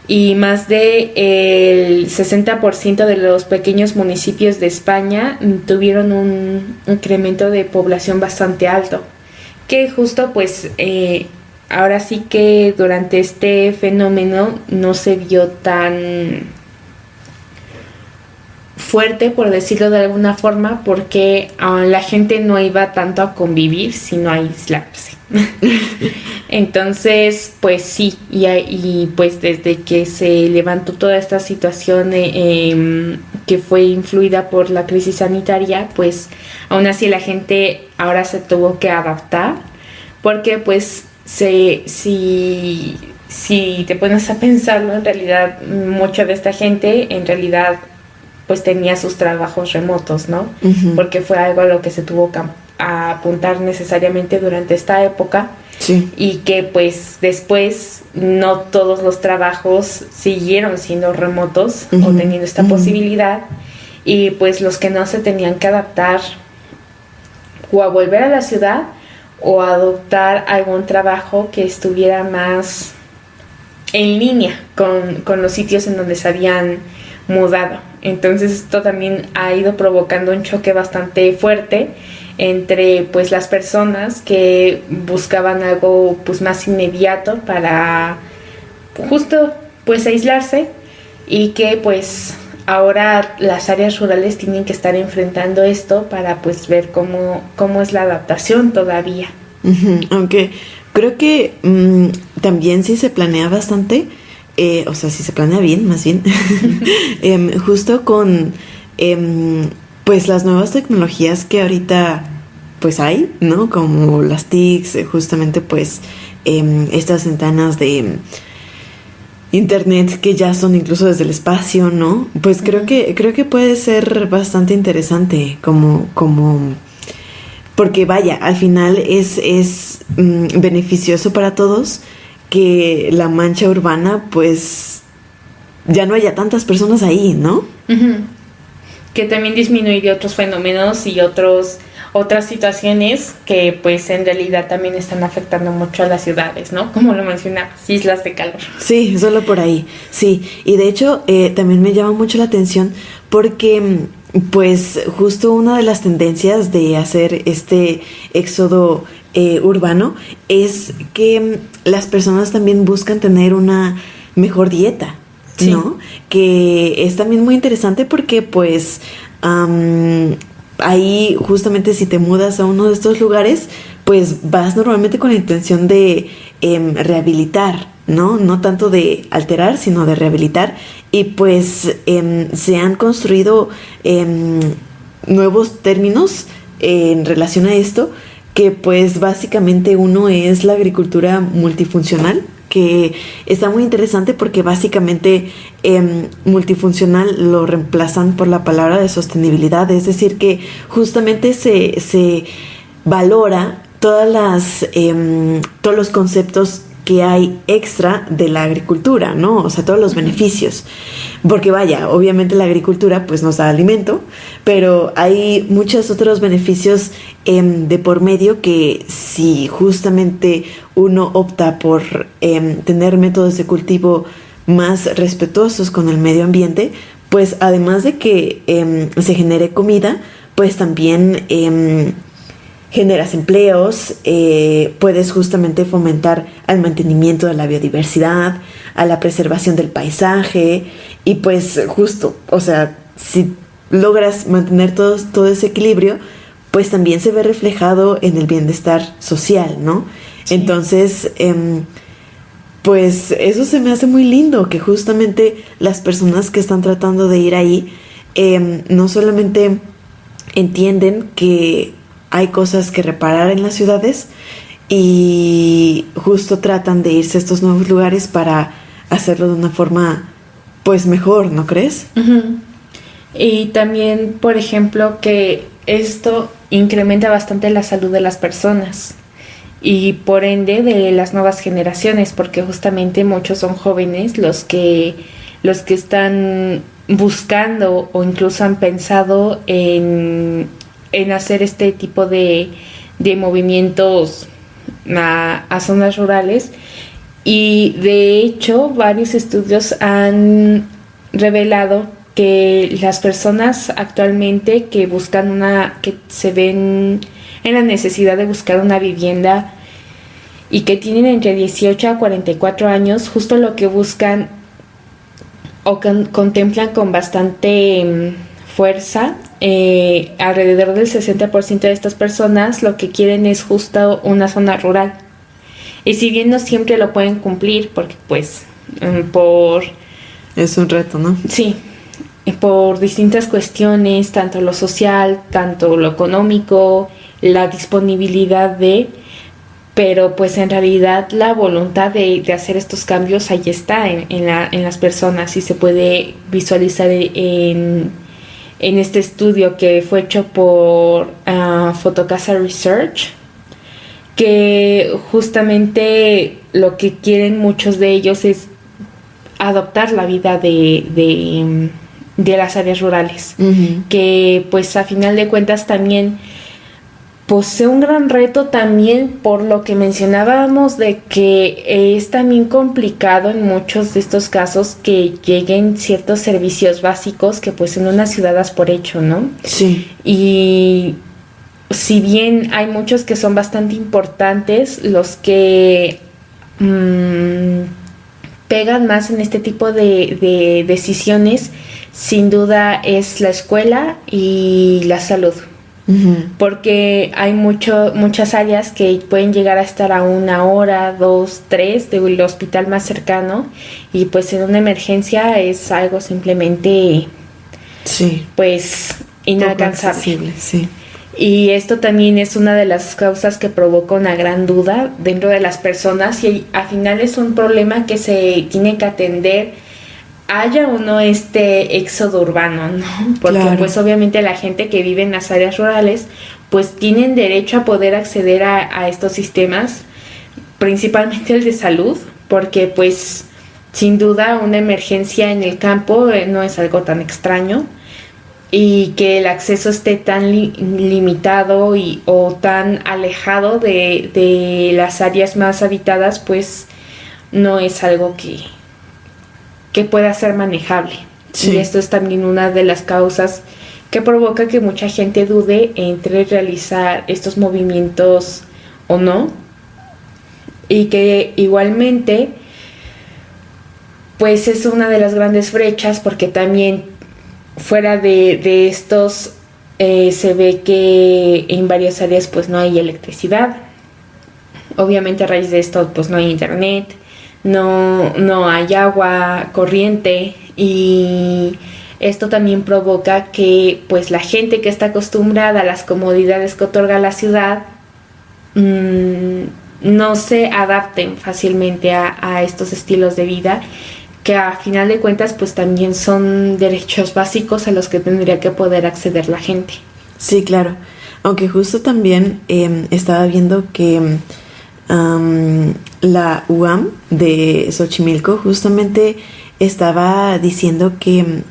S1: y más del 60% de los pequeños municipios de España tuvieron un incremento de población bastante alto, que justo pues ahora sí que durante este fenómeno no se vio tan fuerte, por decirlo de alguna forma, porque la gente no iba tanto a convivir, sino a aislarse. Entonces, pues sí, y pues desde que se levantó toda esta situación que fue influida por la crisis sanitaria, pues aún así la gente ahora se tuvo que adaptar, porque pues si te pones a pensarlo, en realidad mucha de esta gente en realidad pues tenía sus trabajos remotos, ¿no? Uh-huh. Porque fue algo a lo que se tuvo que apuntar necesariamente durante esta época.
S2: Sí.
S1: Y que pues después no todos los trabajos siguieron siendo remotos, uh-huh, o teniendo esta, uh-huh, posibilidad, y pues los que no se tenían que adaptar o a volver a la ciudad o a adoptar algún trabajo que estuviera más en línea con los sitios en donde se habían mudado. Entonces esto también ha ido provocando un choque bastante fuerte entre pues las personas que buscaban algo pues más inmediato para justo pues aislarse, y que pues ahora las áreas rurales tienen que estar enfrentando esto para pues ver cómo es la adaptación todavía.
S2: Uh-huh. Aunque creo que también sí se planea bastante, o sea, si se planea bien, más bien, justo con pues las nuevas tecnologías que ahorita pues hay, ¿no? Como las TICs, justamente pues estas ventanas de internet que ya son incluso desde el espacio, ¿no? Pues creo que puede ser bastante interesante como porque vaya, al final es beneficioso para todos que la mancha urbana pues ya no haya tantas personas ahí, ¿no?
S1: Uh-huh. Que también disminuiría otros fenómenos y otras situaciones que pues en realidad también están afectando mucho a las ciudades, ¿no? Como lo mencionabas, islas de calor.
S2: Sí, solo por ahí, sí. Y de hecho también me llama mucho la atención porque pues justo una de las tendencias de hacer este éxodo urbano es que las personas también buscan tener una mejor dieta, sí, ¿no? Que es también muy interesante porque pues ahí justamente si te mudas a uno de estos lugares pues vas normalmente con la intención de rehabilitar, ¿no? No tanto de alterar, sino de rehabilitar, y pues se han construido nuevos términos en relación a esto, que pues básicamente uno es la agricultura multifuncional, que está muy interesante porque básicamente multifuncional lo reemplazan por la palabra de sostenibilidad, es decir que justamente se valora todos los conceptos que hay extra de la agricultura, ¿no? O sea, todos los beneficios. Porque vaya, obviamente la agricultura pues nos da alimento, pero hay muchos otros beneficios de por medio que si justamente uno opta por tener métodos de cultivo más respetuosos con el medio ambiente, pues además de que se genere comida, pues también generas empleos, puedes justamente fomentar al mantenimiento de la biodiversidad, a la preservación del paisaje, y pues justo, o sea, si logras mantener todo ese equilibrio, pues también se ve reflejado en el bienestar social, ¿no? Sí. Entonces, pues eso se me hace muy lindo, que justamente las personas que están tratando de ir ahí no solamente entienden que hay cosas que reparar en las ciudades y justo tratan de irse a estos nuevos lugares para hacerlo de una forma pues mejor, ¿no crees?
S1: Uh-huh. Y también, por ejemplo, que esto incrementa bastante la salud de las personas y por ende de las nuevas generaciones, porque justamente muchos son jóvenes los que están buscando o incluso han pensado en hacer este tipo de movimientos a zonas rurales. Y de hecho varios estudios han revelado que las personas actualmente que se ven en la necesidad de buscar una vivienda y que tienen entre 18 a 44 años, justo lo que buscan o contemplan con bastante fuerza, alrededor del 60% de estas personas lo que quieren es justo una zona rural. Y si bien no siempre lo pueden cumplir, porque pues
S2: Es un reto, ¿no?
S1: Sí, por distintas cuestiones, tanto lo social, tanto lo económico, la disponibilidad pero pues en realidad la voluntad de hacer estos cambios ahí está en las personas y se puede visualizar en este estudio que fue hecho por Fotocasa Research, que justamente lo que quieren muchos de ellos es adoptar la vida de las áreas rurales, que pues a final de cuentas también posee un gran reto también por lo que mencionábamos de que es también complicado en muchos de estos casos que lleguen ciertos servicios básicos que pues en una ciudad das por hecho, ¿no?
S2: Sí.
S1: Y si bien hay muchos que son bastante importantes, los que pegan más en este tipo de decisiones, sin duda es la escuela y la salud. Porque hay muchas áreas que pueden llegar a estar a 1 hora, 2, 3 del hospital más cercano y pues en una emergencia es algo simplemente pues inalcanzable.
S2: Sí.
S1: Y esto también es una de las causas que provoca una gran duda dentro de las personas y al final es un problema que se tiene que atender, haya o no este éxodo urbano, ¿no? Porque pues obviamente la gente que vive en las áreas rurales pues tienen derecho a poder acceder a estos sistemas, principalmente el de salud, porque pues sin duda una emergencia en el campo no es algo tan extraño. Y que el acceso esté tan limitado o tan alejado de las áreas más habitadas, pues no es algo que pueda ser manejable. Sí. Y esto es también una de las causas que provoca que mucha gente dude entre realizar estos movimientos o no. Y que igualmente, pues es una de las grandes brechas porque también fuera de estos se ve que en varias áreas pues no hay electricidad. Obviamente a raíz de esto pues no hay internet, no hay agua corriente y esto también provoca que pues la gente que está acostumbrada a las comodidades que otorga la ciudad no se adapten fácilmente a estos estilos de vida que a final de cuentas pues también son derechos básicos a los que tendría que poder acceder la gente.
S2: Sí, claro. Aunque justo también estaba viendo que la UAM de Xochimilco justamente estaba diciendo que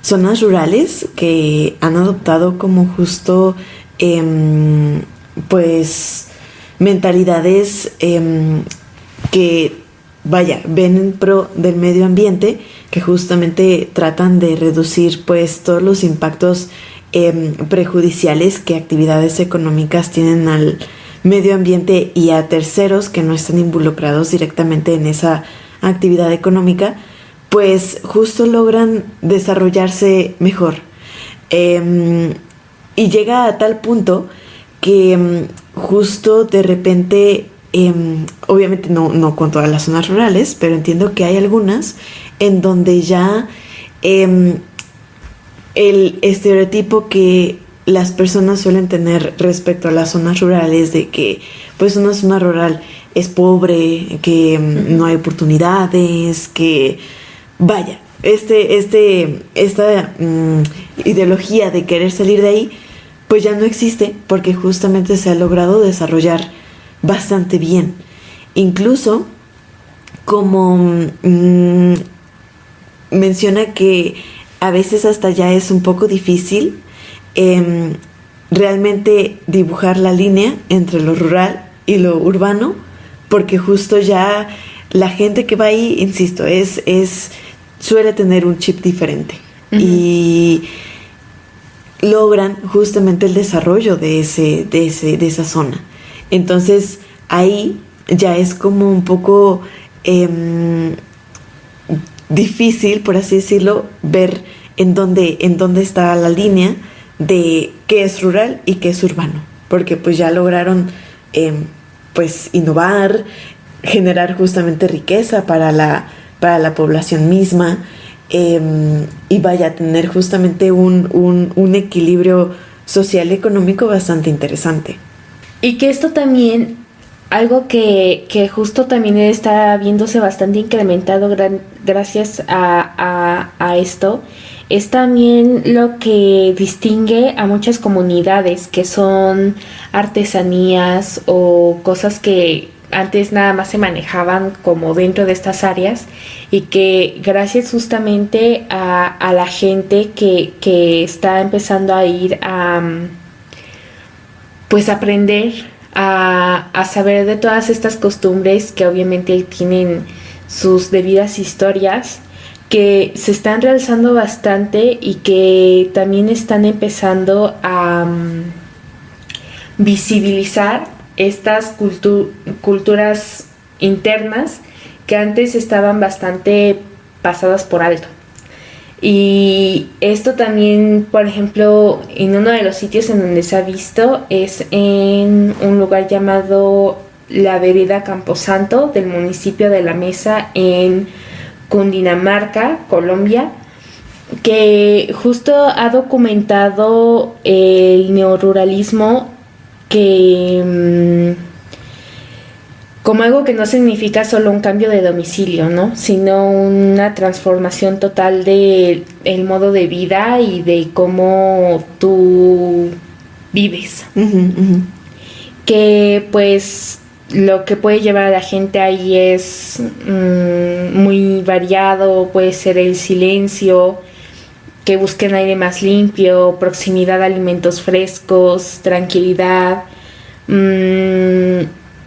S2: zonas rurales que han adoptado como justo pues mentalidades que ven en pro del medio ambiente, que justamente tratan de reducir pues todos los impactos prejudiciales que actividades económicas tienen al medio ambiente y a terceros que no están involucrados directamente en esa actividad económica, pues justo logran desarrollarse mejor. Y llega a tal punto que justo de repente obviamente no con todas las zonas rurales, pero entiendo que hay algunas en donde ya el estereotipo que las personas suelen tener respecto a las zonas rurales de que pues una zona rural es pobre, que no hay oportunidades, que esta ideología de querer salir de ahí, pues ya no existe, porque justamente se ha logrado desarrollar bastante bien. Incluso, como menciona que a veces hasta ya es un poco difícil realmente dibujar la línea entre lo rural y lo urbano, porque justo ya la gente que va ahí, insisto, suele tener un chip diferente. Uh-huh. Y logran justamente el desarrollo de esa zona. Entonces ahí ya es como un poco difícil, por así decirlo, ver en dónde está la línea de qué es rural y qué es urbano, porque pues ya lograron pues innovar, generar justamente riqueza para la población misma, y vaya a tener justamente un equilibrio social y económico bastante interesante.
S1: Y que esto también, algo que justo también está viéndose bastante incrementado gracias a esto, es también lo que distingue a muchas comunidades, que son artesanías o cosas que antes nada más se manejaban como dentro de estas áreas, y que gracias justamente a la gente que está empezando a ir a pues aprender a saber de todas estas costumbres que obviamente tienen sus debidas historias, que se están realzando bastante y que también están empezando a visibilizar estas culturas internas que antes estaban bastante pasadas por alto. Y esto también, por ejemplo, en uno de los sitios en donde se ha visto es en un lugar llamado La Vereda Camposanto del municipio de La Mesa en Cundinamarca, Colombia, que justo ha documentado el neoruralismo que como algo que no significa solo un cambio de domicilio, ¿no? Sino una transformación total de el modo de vida y de cómo tú vives.
S2: Uh-huh, uh-huh.
S1: Que pues lo que puede llevar a la gente ahí es muy variado, puede ser el silencio, que busquen aire más limpio, proximidad a alimentos frescos, tranquilidad,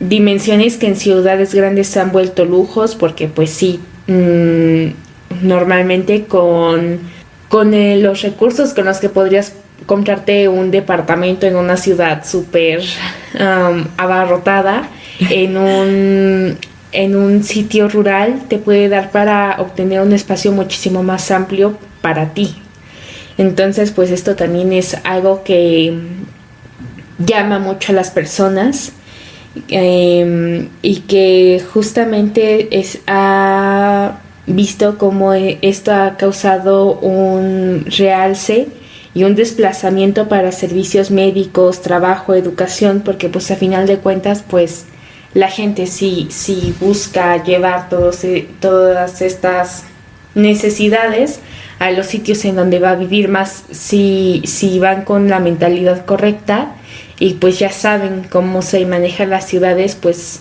S1: dimensiones que en ciudades grandes se han vuelto lujos, porque pues sí, normalmente con los recursos con los que podrías comprarte un departamento en una ciudad súper abarrotada, en un sitio rural te puede dar para obtener un espacio muchísimo más amplio para ti. Entonces pues esto también es algo que llama mucho a las personas, y que justamente ha visto cómo esto ha causado un realce y un desplazamiento para servicios médicos, trabajo, educación, porque pues a final de cuentas pues la gente sí busca llevar todas estas necesidades a los sitios en donde va a vivir, más si van con la mentalidad correcta y pues ya saben cómo se manejan las ciudades. Pues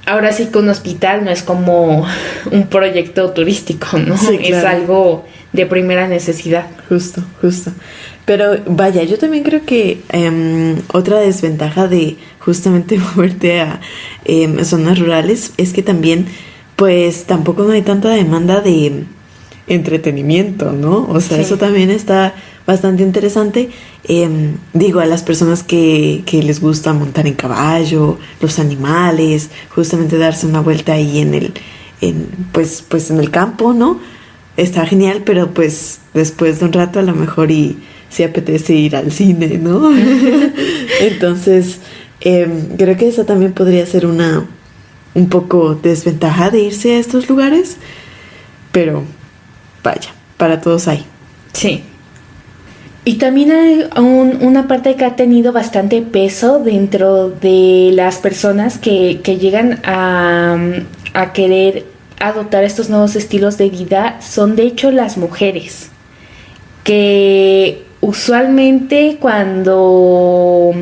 S1: ahora sí que un hospital no es como un proyecto turístico, ¿no?
S2: Sí, claro.
S1: Es algo de primera necesidad.
S2: Justo. Pero vaya, yo también creo que otra desventaja de justamente moverte a zonas rurales es que también pues tampoco no hay tanta demanda de entretenimiento, ¿no? O sea, sí. Eso también está bastante interesante. Digo, a las personas que les gusta montar en caballo, los animales, justamente darse una vuelta ahí en el campo, ¿no? Está genial, pero pues después de un rato a lo mejor y se apetece ir al cine, ¿no? Entonces, creo que esa también podría ser un poco desventaja de irse a estos lugares, pero vaya, para todos hay.
S1: Sí. Y también hay una parte que ha tenido bastante peso dentro de las personas que llegan a querer adoptar estos nuevos estilos de vida son de hecho las mujeres, que usualmente cuando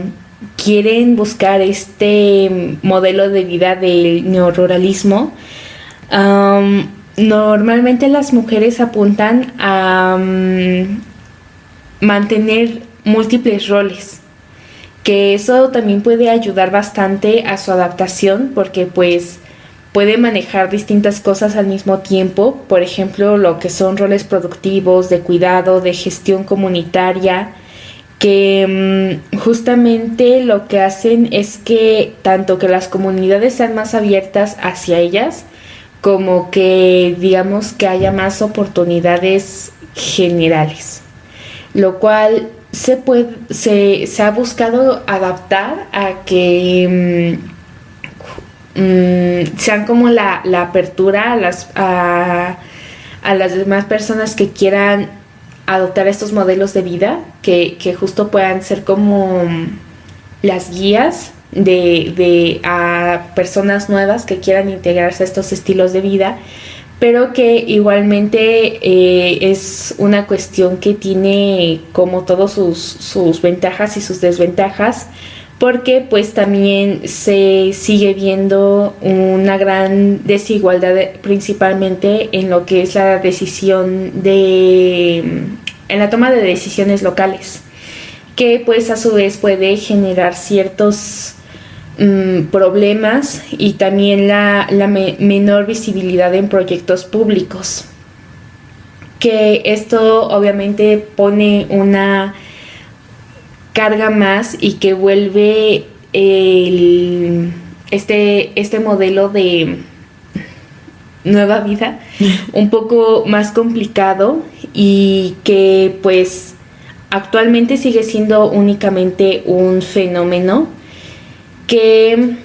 S1: quieren buscar este modelo de vida del neoruralismo, normalmente las mujeres apuntan a mantener múltiples roles, que eso también puede ayudar bastante a su adaptación, porque pues puede manejar distintas cosas al mismo tiempo, por ejemplo, lo que son roles productivos, de cuidado, de gestión comunitaria, que justamente lo que hacen es que tanto que las comunidades sean más abiertas hacia ellas, como que digamos que haya más oportunidades generales, lo cual se ha buscado adaptar a que sean como la apertura a las demás personas que quieran adoptar estos modelos de vida, que justo puedan ser como las guías a personas nuevas que quieran integrarse a estos estilos de vida, pero que igualmente es una cuestión que tiene como todos sus ventajas y sus desventajas, porque pues también se sigue viendo una gran desigualdad principalmente en lo que es la decisión en la toma de decisiones locales, que pues a su vez puede generar ciertos problemas, y también la menor visibilidad en proyectos públicos, que esto obviamente pone una carga más y que vuelve este modelo de nueva vida un poco más complicado, y que pues actualmente sigue siendo únicamente un fenómeno que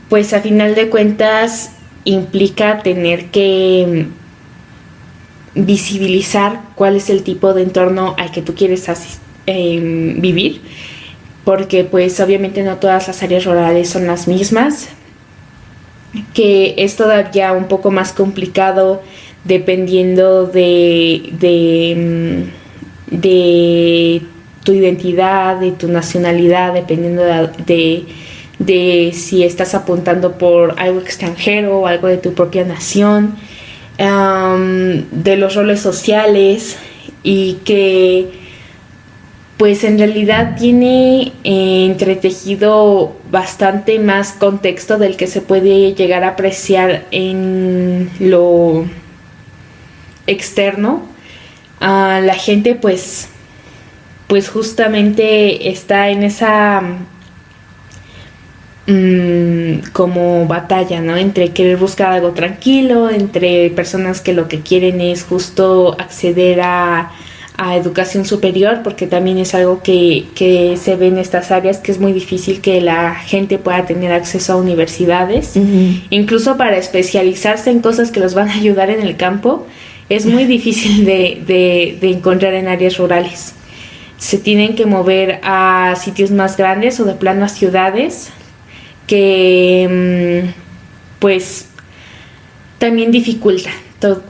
S1: pues a final de cuentas implica tener que visibilizar cuál es el tipo de entorno al que tú quieres vivir, porque pues obviamente no todas las áreas rurales son las mismas, que es todavía un poco más complicado dependiendo de tu identidad, de tu nacionalidad, dependiendo de si estás apuntando por algo extranjero o algo de tu propia nación, de los roles sociales, y que pues en realidad tiene entretejido bastante más contexto del que se puede llegar a apreciar en lo externo. La gente pues justamente está en esa como batalla, ¿no? Entre querer buscar algo tranquilo, entre personas que lo que quieren es justo acceder a educación superior, porque también es algo que se ve en estas áreas, que es muy difícil que la gente pueda tener acceso a universidades, incluso para especializarse en cosas que los van a ayudar en el campo, es muy difícil de encontrar en áreas rurales. Se tienen que mover a sitios más grandes o de plano a ciudades, que pues también dificulta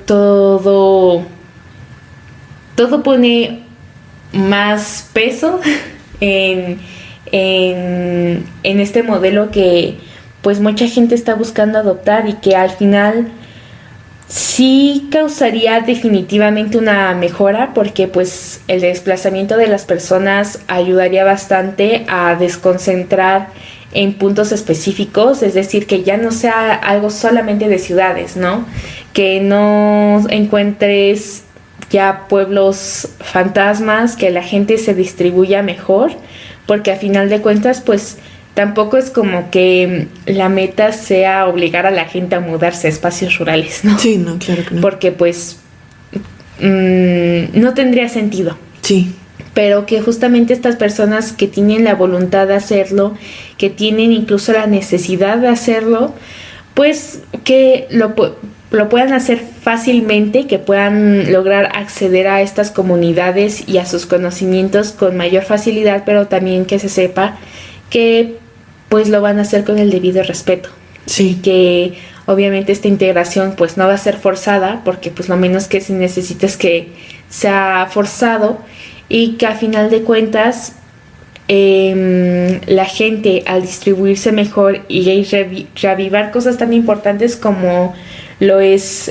S1: todo pone más peso en este modelo que pues mucha gente está buscando adoptar, y que al final sí causaría definitivamente una mejora, porque pues el desplazamiento de las personas ayudaría bastante a desconcentrar en puntos específicos, es decir, que ya no sea algo solamente de ciudades, ¿no? Que no encuentres ya pueblos fantasmas, que la gente se distribuya mejor, porque a final de cuentas pues tampoco es como que la meta sea obligar a la gente a mudarse a espacios rurales, ¿no?
S2: Sí, no, claro que no.
S1: Porque pues no tendría sentido.
S2: Sí.
S1: Pero que justamente estas personas que tienen la voluntad de hacerlo, que tienen incluso la necesidad de hacerlo, pues que lo puedan hacer fácilmente, que puedan lograr acceder a estas comunidades y a sus conocimientos con mayor facilidad, pero también que se sepa que pues lo van a hacer con el debido respeto.
S2: Sí.
S1: Que obviamente esta integración pues no va a ser forzada, porque pues lo menos que se necesita es que sea forzado, y que a final de cuentas la gente, al distribuirse mejor y reavivar cosas tan importantes como lo es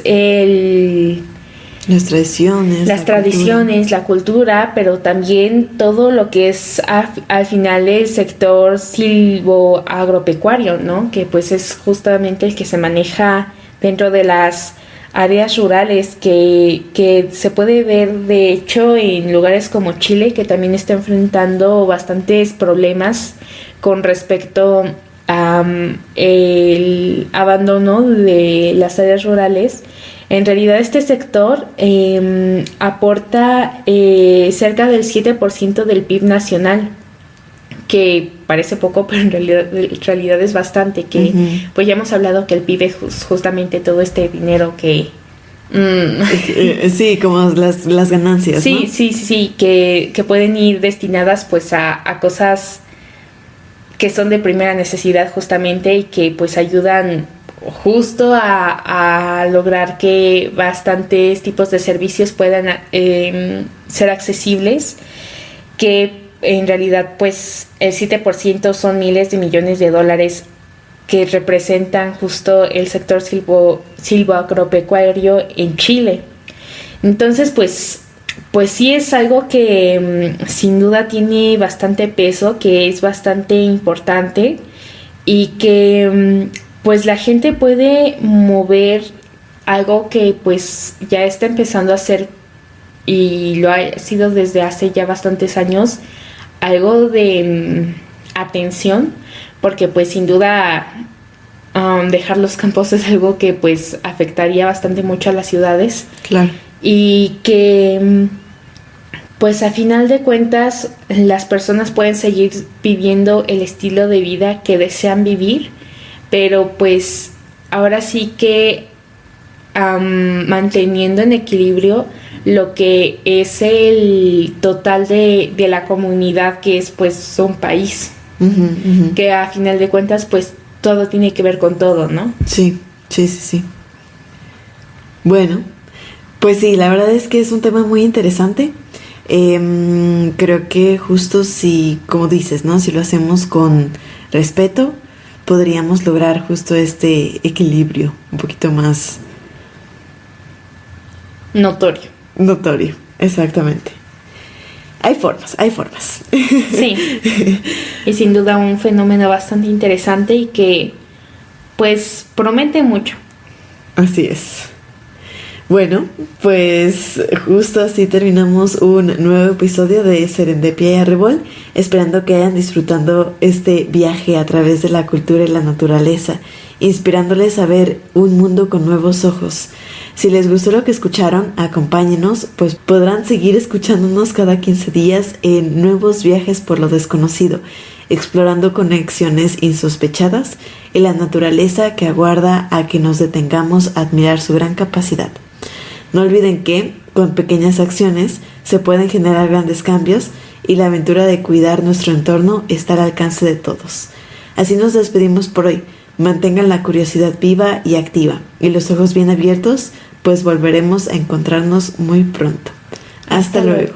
S2: las tradiciones,
S1: la cultura, pero también todo lo que es al final el sector silvoagropecuario, ¿no? Que pues es justamente el que se maneja dentro de las áreas rurales, que se puede ver de hecho en lugares como Chile, que también está enfrentando bastantes problemas con respecto a el abandono de las áreas rurales. En realidad este sector aporta cerca del 7% del PIB nacional, que parece poco, pero en realidad es bastante, que pues ya hemos hablado que el PIB es justamente todo este dinero que...
S2: sí, como las ganancias,
S1: sí,
S2: ¿no?
S1: Sí, que pueden ir destinadas pues a cosas que son de primera necesidad justamente, y que pues ayudan justo a lograr que bastantes tipos de servicios puedan ser accesibles, que en realidad pues el 7% son miles de millones de dólares que representan justo el sector silvoagropecuario en Chile. Entonces pues sí es algo que sin duda tiene bastante peso, que es bastante importante, y que pues la gente puede mover algo que pues ya está empezando a hacer, y lo ha sido desde hace ya bastantes años, algo de atención, porque pues sin duda dejar los campos es algo que pues afectaría bastante mucho a las ciudades.
S2: Claro.
S1: Y que pues a final de cuentas las personas pueden seguir viviendo el estilo de vida que desean vivir, pero pues ahora sí que manteniendo en equilibrio lo que es el total de la comunidad, que es pues un país, que a final de cuentas pues todo tiene que ver con todo, ¿no?
S2: Sí. Bueno, pues sí, la verdad es que es un tema muy interesante. Creo que justo si, como dices, ¿no? Si lo hacemos con respeto, podríamos lograr justo este equilibrio un poquito más notorio, exactamente. Hay formas.
S1: Sí, y sin duda un fenómeno bastante interesante y que pues promete mucho.
S2: Así es. Bueno, pues justo así terminamos un nuevo episodio de Serendipia y Arrebol, esperando que hayan disfrutado este viaje a través de la cultura y la naturaleza, inspirándoles a ver un mundo con nuevos ojos. Si les gustó lo que escucharon, acompáñenos, pues podrán seguir escuchándonos cada 15 días en nuevos viajes por lo desconocido, explorando conexiones insospechadas y la naturaleza que aguarda a que nos detengamos a admirar su gran capacidad. No olviden que, con pequeñas acciones, se pueden generar grandes cambios, y la aventura de cuidar nuestro entorno está al alcance de todos. Así nos despedimos por hoy. Mantengan la curiosidad viva y activa, y los ojos bien abiertos, pues volveremos a encontrarnos muy pronto. Hasta luego.